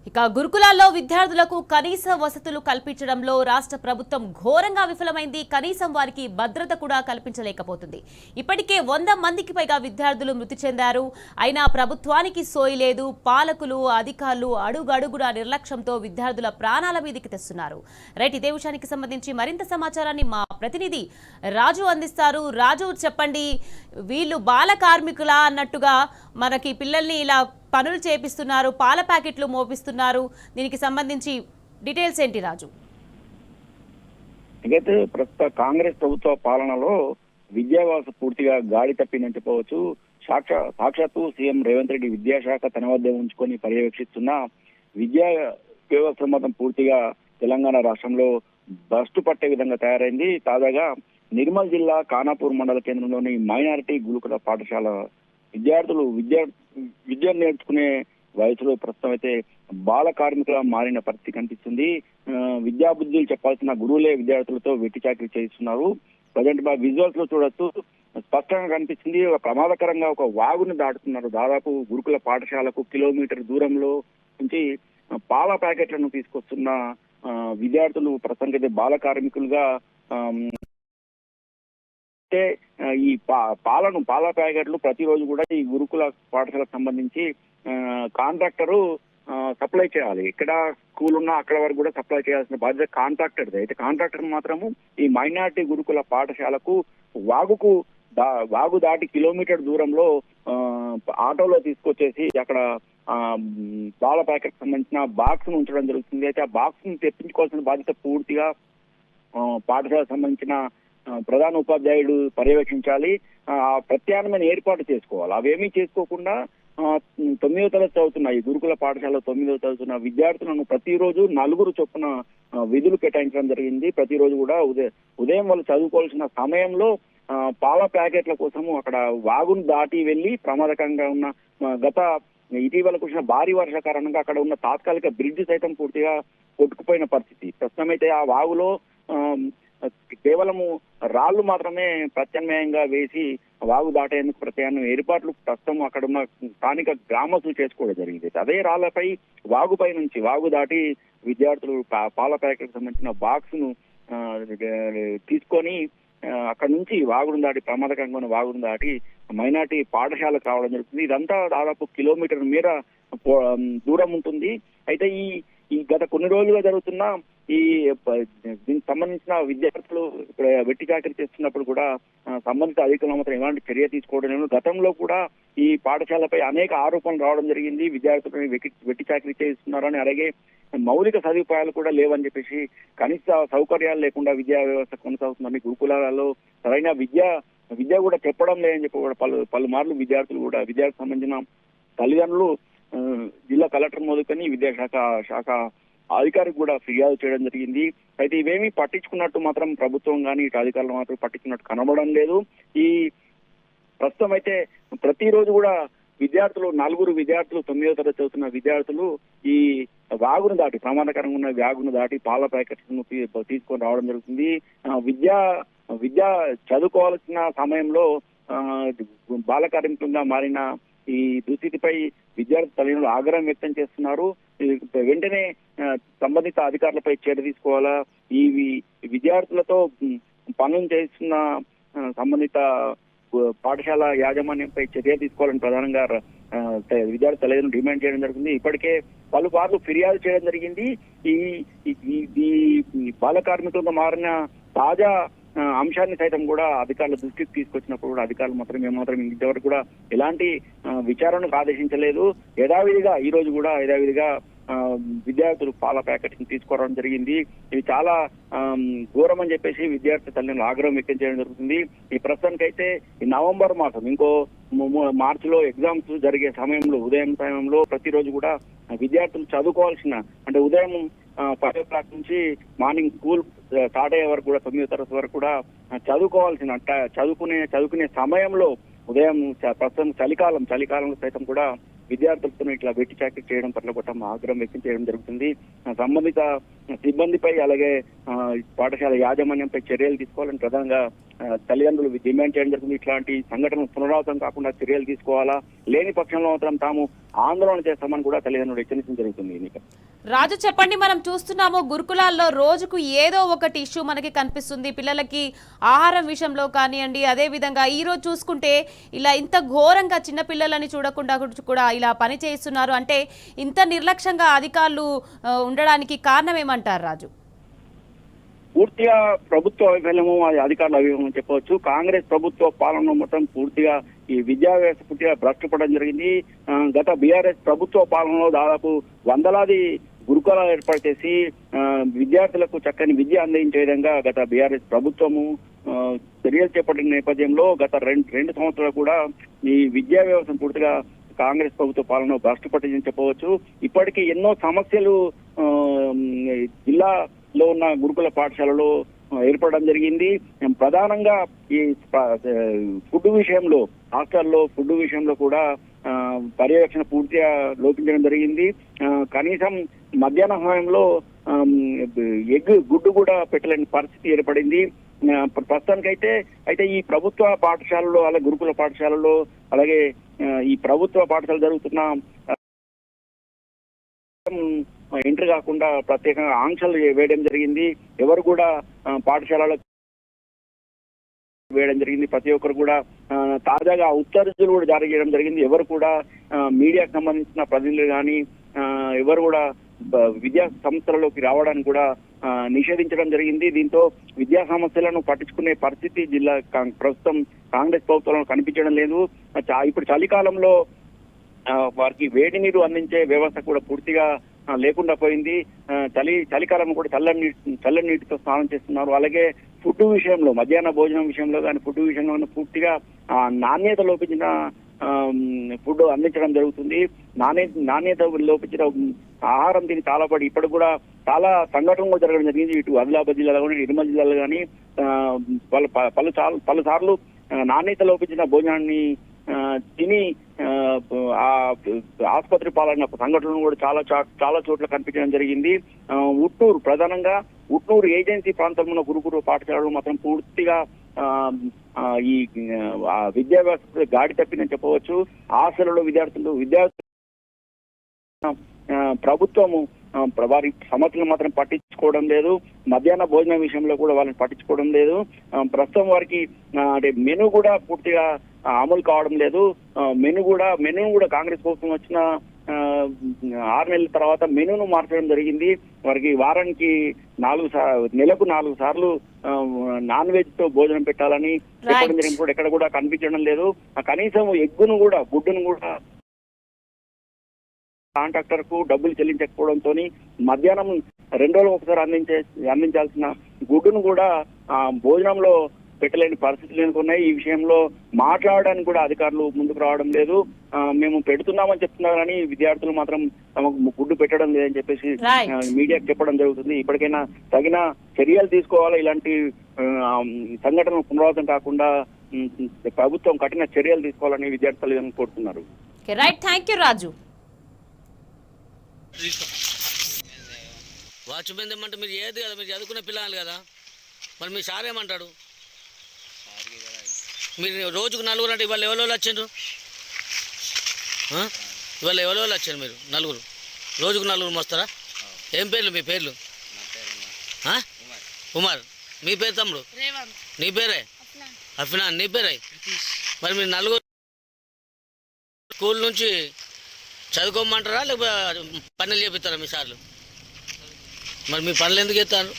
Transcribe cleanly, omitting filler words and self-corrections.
ఇక గురుకులాల్లో విద్యార్థులకు కనీస వసతులు కల్పించడంలో రాష్ట్ర ప్రభుత్వం ఘోరంగా విఫలమైంది. కనీసం వారికి భద్రత కూడా కల్పించలేకపోతుంది. ఇప్పటికే 100 మందికి పైగా విద్యార్థులు మృతి చెందారు. అయినా ప్రభుత్వానికి సోయి లేదు. పాలకులు, అధికారులు అడుగడుగునా నిర్లక్ష్యంతో విద్యార్థుల ప్రాణాల మీదకి తెస్తున్నారు. రైట్, ఇదే విషయానికి సంబంధించి మరింత సమాచారాన్ని మా ప్రతినిధి రాజు అందిస్తారు. రాజు, చెప్పండి, వీళ్ళు బాల కార్మికుల అన్నట్టుగా మనకి పిల్లల్ని ఇలా పనులు చేపిస్తున్నారు, పాల ప్యాకెట్లు మోపిస్తున్నారు. దీనికి సంబంధించి డీటెయిల్స్ ఏంటి రాజు? అయితే ప్రస్తుత కాంగ్రెస్ ప్రభుత్వ పాలనలో విద్యా వ్యవస్థ పూర్తిగా గాడి తప్పిందని చెప్పవచ్చు. సాక్షాత్తు సీఎం రేవంత్ రెడ్డి విద్యాశాఖ తన వద్ద ఉంచుకొని పర్యవేక్షిస్తున్న విద్యా వ్యవస్థ మొత్తం పూర్తిగా తెలంగాణ రాష్ట్రంలో బస్టు పట్టే విధంగా తయారైంది. తాజాగా నిర్మల్ జిల్లా ఖానాపూర్ మండల కేంద్రంలోని మైనారిటీ గురుకుల పాఠశాల విద్యార్థులు విద్య నేర్చుకునే వయసులో ప్రస్తుతం అయితే బాల కార్మికుల మారిన పరిస్థితి కనిపిస్తుంది. విద్యా బుద్ధులు చెప్పాల్సిన గురువులే విద్యార్థులతో వెట్టి చాకరీ చేయిస్తున్నారు. ప్రజెంట్ విజువల్స్ లో చూడొచ్చు, స్పష్టంగా కనిపిస్తుంది. ఒక ప్రమాదకరంగా ఒక వాగుని దాటుతున్నారు. దాదాపు గురుకుల పాఠశాలకు కిలోమీటర్ దూరంలో నుంచి పాల ప్యాకెట్లను తీసుకొస్తున్న విద్యార్థులు ప్రస్తుతానికైతే బాల కార్మికులుగా అంటే ఈ పాల ప్యాకెట్లు ప్రతిరోజు కూడా ఈ గురుకుల పాఠశాలకు సంబంధించి కాంట్రాక్టరు సప్లై చేయాలి. ఇక్కడ స్కూల్ ఉన్నా అక్కడ వరకు కూడా సప్లై చేయాల్సిన బాధ్యత కాంట్రాక్టర్ది. అయితే కాంట్రాక్టర్ మాత్రము ఈ మైనారిటీ గురుకుల పాఠశాలకు వాగు దాటి కిలోమీటర్ దూరంలో ఆటోలో తీసుకొచ్చేసి అక్కడ పాల ప్యాకెట్ సంబంధించిన బాక్స్ ను ఉంచడం జరుగుతుంది. అయితే ఆ బాక్స్ ను తెప్పించుకోవాల్సిన బాధ్యత పూర్తిగా పాఠశాలకు సంబంధించిన ప్రధాన ఉపాధ్యాయుడు పర్యవేక్షించాలి. ప్రత్యామ్నాయమైన ఏర్పాటు చేసుకోవాలి. అవేమీ చేసుకోకుండా 9వ తరగతి చదువుతున్న ఈ గురుకుల పాఠశాల 9వ చదువుతున్న విద్యార్థులను ప్రతిరోజు 4 చొప్పున విధులు కేటాయించడం జరిగింది. ప్రతిరోజు కూడా ఉదయం వాళ్ళు చదువుకోవాల్సిన సమయంలో పాల ప్యాకెట్ల కోసము అక్కడ వాగును దాటి వెళ్లి ప్రమాదకరంగా ఉన్న ఇటీవల కురిసిన భారీ వర్ష కారణంగా అక్కడ ఉన్న తాత్కాలిక బ్రిడ్జ్ సైతం పూర్తిగా కొట్టుకుపోయిన పరిస్థితి. ప్రస్తుతం అయితే ఆ వాగులో కేవలము రాళ్లు మాత్రమే ప్రత్యామ్నాయంగా వేసి వాగు దాటేందుకు ప్రత్యామ్నాయ ఏర్పాట్లు ప్రస్తుతం అక్కడ ఉన్న స్థానిక గ్రామస్తులు చేసుకోవడం జరిగింది. అదే రాళ్లపై వాగుపై నుంచి వాగు దాటి విద్యార్థులు పాల ప్యాకెట్ సంబంధించిన బాక్స్ ను తీసుకొని అక్కడ నుంచి వాగును దాటి ప్రమాదకరంగా ఉన్న వాగును దాటి మైనార్టీ పాఠశాలకు రావడం జరుగుతుంది. ఇదంతా దాదాపు కిలోమీటర్ మేర దూరం ఉంటుంది. అయితే ఈ గత కొన్ని రోజులుగా జరుగుతున్న దీనికి సంబంధించిన విద్యార్థులు ఇక్కడ వెట్టి చాకరీ చేస్తున్నప్పుడు కూడా సంబంధిత అధికారులు మాత్రం ఎలాంటి చర్య తీసుకోవడం లేదు. గతంలో కూడా ఈ పాఠశాలపై అనేక ఆరోపణలు రావడం జరిగింది. విద్యార్థులను వెట్టి చాకరీ చేస్తున్నారని, అలాగే మౌలిక సదుపాయాలు కూడా లేవని చెప్పేసి కనీస సౌకర్యాలు లేకుండా విద్యా వ్యవస్థ కొనసాగుతుందని, గురుకులాలలో సరైన విద్య కూడా చెప్పడం లేదని చెప్పి కూడా పలుమార్లు విద్యార్థులకు సంబంధించిన తల్లిదండ్రులు జిల్లా కలెక్టర్ మొదలుకొని విద్యాశాఖ అధికారికి కూడా ఫిర్యాదు చేయడం జరిగింది. అయితే ఇవేమీ పట్టించుకున్నట్టు మాత్రం ప్రభుత్వం కానీ ఇటు అధికారులు మాత్రం పట్టించుకున్నట్టు కనబడడం లేదు. ఈ ప్రస్తుతం అయితే ప్రతిరోజు కూడా విద్యార్థులు 9వ తరగతి చదువుతున్న విద్యార్థులు ఈ వాగును దాటి ప్రమాదకరంగా ఉన్న వాగును దాటి పాల ప్యాకెట్లను తీసుకొని రావడం జరుగుతుంది. విద్య చదువుకోవాల్సిన సమయంలో బాల కార్మికులుగా మారిన ఈ దుస్థితిపై విద్యార్థి తల్లిదండ్రులు ఆగ్రహం వ్యక్తం చేస్తున్నారు. వెంటనే సంబంధిత అధికారులపై చర్య తీసుకోవాలా, ఈ విద్యార్థులతో పనులు చేస్తున్న సంబంధిత పాఠశాల యాజమాన్యంపై చర్య తీసుకోవాలని ప్రధానంగా విద్యార్థి తల్లిదండ్రులు డిమాండ్ చేయడం జరుగుతుంది. ఇప్పటికే పలుమార్లు ఫిర్యాదు చేయడం జరిగింది. ఈ బాల కార్మికులుగా మారిన తాజా అంశాన్ని సైతం కూడా అధికారుల దృష్టికి తీసుకొచ్చినప్పుడు కూడా అధికారులు మాత్రం ఇంతవరకు కూడా ఎలాంటి విచారణకు ఆదేశించలేదు. ఈ రోజు కూడా యథావిధిగా విద్యార్థులు పాల ప్యాకెట్ తీసుకోవడం జరిగింది. ఇది చాలా ఘోరం అని చెప్పేసి విద్యార్థి తల్లిదండ్రులు ఆగ్రహం వ్యక్తం చేయడం జరుగుతుంది. ఈ ప్రస్తుతానికైతే ఈ నవంబర్ మాసం ఇంకో మార్చిలో ఎగ్జామ్స్ జరిగే సమయంలో ఉదయం సమయంలో ప్రతిరోజు కూడా విద్యార్థులు చదువుకోవాల్సిన, అంటే ఉదయం 5 o'clock నుంచి మార్నింగ్ స్కూల్ స్టార్ట్ అయ్యే వరకు కూడా 9వ తరగతి వరకు కూడా చదువుకోవాల్సిన చదువుకునే సమయంలో ఉదయం ప్రస్తుతం చలికాలంలో సైతం కూడా విద్యార్థులతో ఇట్లా వెట్టి చాకరీ చేయడం పట్ల కూడా ఆగ్రహం వ్యక్తం చేయడం జరుగుతుంది. సంబంధిత సిబ్బందిపై అలాగే పాఠశాల యాజమాన్యంపై చర్యలు తీసుకోవాలని ప్రధానంగా తల్లిదండ్రులు డిమాండ్ చేయడం జరుగుతుంది. ఇట్లాంటి సంఘటనలు పునరావృతం కాకుండా చర్యలు తీసుకోవాలా, లేని పక్షంలో మాత్రం తాము ఆందోళన చేస్తామని కూడా తల్లిదండ్రులు హెచ్చరించడం జరుగుతుంది. రాజు చెప్పండి, మనం చూస్తున్నాము గురుకులాల్లో రోజుకు ఏదో ఒకటి ఇష్యూ మనకి కనిపిస్తుంది. పిల్లలకి ఆహారం విషయంలో కానివ్వండి, అదే విధంగా ఈ రోజు చూసుకుంటే ఇలా ఇంత ఘోరంగా చిన్న పిల్లలని చూడకుండా కూడా ఇలా పని చేస్తున్నారు అంటే ఇంత నిర్లక్ష్యంగా అధికారులు ఉండడానికి కారణం ఏమంటారు రాజు? పూర్తిగా ప్రభుత్వ వైఫల్యము, అది అధికారుల వైఫల్యం చెప్పవచ్చు. కాంగ్రెస్ ప్రభుత్వ పాలన మొత్తం పూర్తిగా ఈ విద్యా వ్యవస్థ పూర్తిగా భ్రష్టుపడడం జరిగింది. గత బీఆర్ఎస్ ప్రభుత్వ పాలనలో దాదాపు వందలాది గురుకులాలు ఏర్పాటు చేసి విద్యార్థులకు చక్కని విద్య అందించే విధంగా గత బీఆర్ఎస్ ప్రభుత్వము చర్యలు చేపట్టిన నేపథ్యంలో గత రెండు సంవత్సరాలు కూడా ఈ విద్యా వ్యవస్థను పూర్తిగా కాంగ్రెస్ ప్రభుత్వ పాలన భ్రష్టుపట్టిందని చెప్పవచ్చు. ఇప్పటికీ ఎన్నో సమస్యలు జిల్లాలో ఉన్న గురుకుల పాఠశాలలో ఏర్పడడం జరిగింది. ప్రధానంగా ఈ ఫుడ్ విషయంలో, హాస్టల్లో ఫుడ్ విషయంలో కూడా పర్యవేక్షణ పూర్తిగా లోపించడం జరిగింది. కనీసం మధ్యాహ్న సమయంలో గుడ్డు కూడా పెట్టలేని పరిస్థితి ఏర్పడింది. ప్రస్తుతానికైతే ఈ ప్రభుత్వ పాఠశాలలో, అలాగే గురుకుల పాఠశాలలో, అలాగే ఈ ప్రభుత్వ పాఠశాల జరుగుతున్న ఎంట్రీ కాకుండా ప్రత్యేకంగా ఆంక్షలు వేయడం జరిగింది. ఎవరు కూడా పాఠశాలలో వేయడం జరిగింది. ప్రతి ఒక్కరు కూడా తాజాగా ఉత్తర్వులు కూడా జారీ చేయడం జరిగింది. ఎవరు కూడా మీడియాకు సంబంధించిన ప్రతినిధులు కానీ ఎవరు కూడా విద్యా సంస్థలలోకి రావడానికి కూడా నిషేధించడం జరిగింది. దీంతో విద్యా సమస్యలను పట్టించుకునే పరిస్థితి జిల్లా ప్రస్తుతం కాంగ్రెస్ ప్రభుత్వంలో కనిపించడం లేదు. ఇప్పుడు చలికాలంలో వారికి వేడి నీరు అందించే వ్యవస్థ కూడా పూర్తిగా లేకుండా పోయింది. చలికాలం కూడా చల్లని నీటితో స్నానం చేస్తున్నారు. అలాగే ఫుడ్ విషయంలో, మధ్యాహ్న భోజనం విషయంలో కానీ ఫుడ్ విషయంలో పూర్తిగా నాణ్యత లోపించిన ఫుడ్ అందించడం జరుగుతుంది. నాణ్యత లోపించిన ఆహారం తిని చాలా పడి ఇప్పటికి కూడా చాలా సంఘటనలు కూడా జరగడం జరిగింది. ఇటు ఆదిలాబాద్ జిల్లాలో కానీ నిర్మల్ జిల్లాలో కానీ పలుసార్లు నాణ్యత లోపించిన భోజనాన్ని తిని ఆసుపత్రి పాలైన సంఘటనలు కూడా చాలా చోట్ల కనిపించడం జరిగింది. ఉట్నూరు, ప్రధానంగా ఉట్నూరు ఏజెన్సీ ప్రాంతంలో ఉన్న గురుకుల పాఠశాలలు మాత్రం పూర్తిగా ఈ విద్యా వ్యవస్థ గాడి తప్పిందని చెప్పవచ్చు. హాస్టల్లో విద్యార్థులు ప్రభుత్వము వారి సమస్యలు మాత్రం పట్టించుకోవడం లేదు. మధ్యాహ్న భోజనం విషయంలో కూడా వాళ్ళని పట్టించుకోవడం లేదు. ప్రస్తుతం వారికి అంటే మెనూ కూడా పూర్తిగా అమలు కావడం లేదు. మెనూ కూడా కాంగ్రెస్ ప్రభుత్వం వచ్చిన 6 నెలల తర్వాత మెనూను మార్చడం జరిగింది. వారికి వారానికి నెలకు 4 సార్లు నాన్ వెజ్ తో భోజనం పెట్టాలని చెప్పడం జరిగింది. కూడా ఎక్కడ కూడా కనిపించడం లేదు. కనీసం గుడ్డును కూడా కాంట్రాక్టర్ కు డబ్బులు చెల్లించకపోవడంతో మధ్యాహ్నం 2 రోజులకు ఒకసారి అందించాల్సిన గుడ్డును కూడా భోజనంలో పెట్టలేని పరిస్థితులు ఎన్నుకున్నాయి. ఈ విషయంలో మాట్లాడడానికి కూడా అధికారులు ముందుకు రావడం లేదు. మేము పెడుతున్నామని చెప్తున్నారు కానీ విద్యార్థులు మాత్రం తమకు గుడ్డు పెట్టడం లేదని చెప్పేసి మీడియాకు చెప్పడం జరుగుతుంది. ఇప్పటికైనా తగిన చర్యలు తీసుకోవాలా, ఇలాంటి సంఘటనలు పునరావృతం కాకుండా ప్రభుత్వం కఠిన చర్యలు తీసుకోవాలని విద్యార్థులు కోరుతున్నారు. Right, thank you Raju. Watchman ఏమంటే మీరు ఏది కదా, మీరు చదువుకునే పిల్లలు కదా, మరి మీ సార్ ఏమంటాడు? మీరు రోజుకు 4 అంటే ఇవాళ ఎవరో వచ్చిండ్రు? ఇవాళ ఎవరో వచ్చారు మీరు 4? రోజుకు 4 మోస్తారా? ఏం పేర్లు మీ పేర్లు? కుమార్. మీ పేరు తమ్ముడు? నీ పేరే? అఫ్నాన్. నీ పేరే? మరి మీరు 4 స్కూల్ నుంచి చదువుకోమంటారా లేకపోతే పనులు చేపిస్తారా మీ సార్లు? మరి మీ పనులు ఎందుకు చేస్తారు?